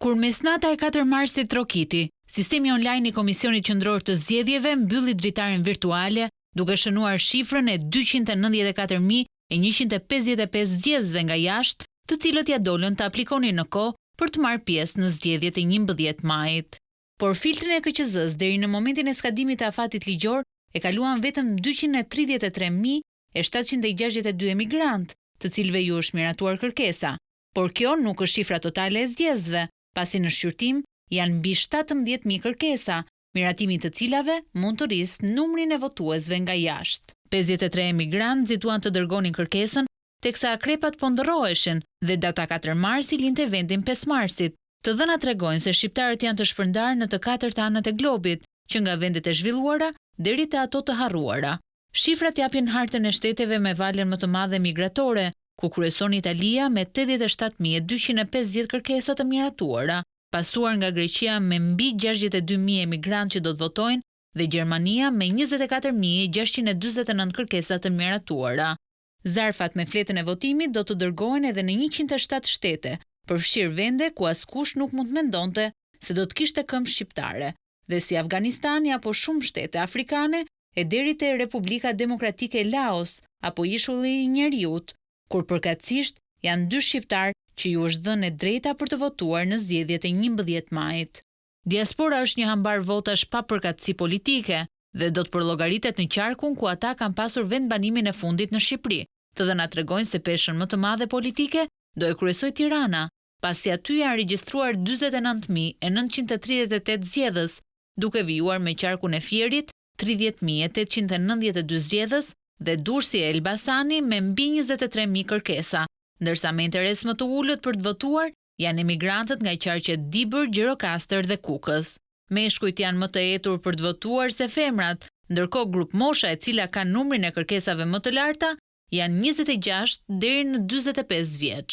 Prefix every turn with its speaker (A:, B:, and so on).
A: Kur mesnata e 4 marsit trokiti, sistemi online i Komisionit Qendror të Zgjedhjeve mbylli dritarin virtuale duke shënuar shifrën e 294.155 zgjedhësve nga jashtë, të cilët ja dolën të aplikonin në kohë për të marrë pjesë në zgjedhjet e 11 majit. Por filtrin e KQZ-s deri në momentin e skadimit të afatit ligjor e kaluan vetëm 233.762 emigrant, të cilëve ju është miratuar kërkesa. Por kjo nuk është shifra totale e zgjedhësve, pasi në shqyrtim janë mbi 17.000 kërkesa, miratimi të cilave mund të rrisë numrin e votuesve nga jashtë. 53 emigrant zituan të dërgonin kërkesën, teksa akrepat po ndërroheshin dhe data 4 marsi linte vendin 5 marsit. Të dhënat tregojnë se shqiptarët janë të shpërndarë në të 4 anët e globit, që nga vendet e zhvilluara deri te ato të harruara. Shifrat japin hartën e shteteve me valën më të madhe migratore, ku kryeson Italia me 87.250 kërkesa të miratuara, pasuar nga Greqia me mbi 62.000 emigrantë që do të votojnë dhe Gjermania me 24.649 kërkesa të miratuara. Zarfat me fletën e votimit do të dërgohen edhe në 107 shtete, përfshirë vende ku askush nuk mund të mendonte se do të kishte këmbë shqiptare, dhe si Afganistani apo shumë shtete afrikane e deri te Republika Demokratike e Laos apo Ishulli i Njeriut, kur përkatësisht janë 2 shqiptar që ju është dhënë e drejta për të votuar në zgjedhjet e 11 majit. Diaspora është një hambar votash pa përkatësi politike dhe do të përllogaritet në qarkun ku ata kanë pasur vendbanimin e fundit në Shqipëri. Të dhënat tregojnë se peshën më të madhe politike do e kryesoj Tirana, pasi aty janë regjistruar 49.938 zgjedhës, duke vijuar me qarkun e Fierit 30.892 zgjedhës dhe Durrësi e Elbasani me mbi 23.000 kërkesa, ndërsa me interes më të ulët për të votuar janë emigrantët nga qarqet Dibër, Gjirokastër dhe Kukës. Meshkujt janë më të etur për të votuar se femrat, ndërkohë grup mosha e cila ka numrin e kërkesave më të larta janë 26 deri në 45 vjeç.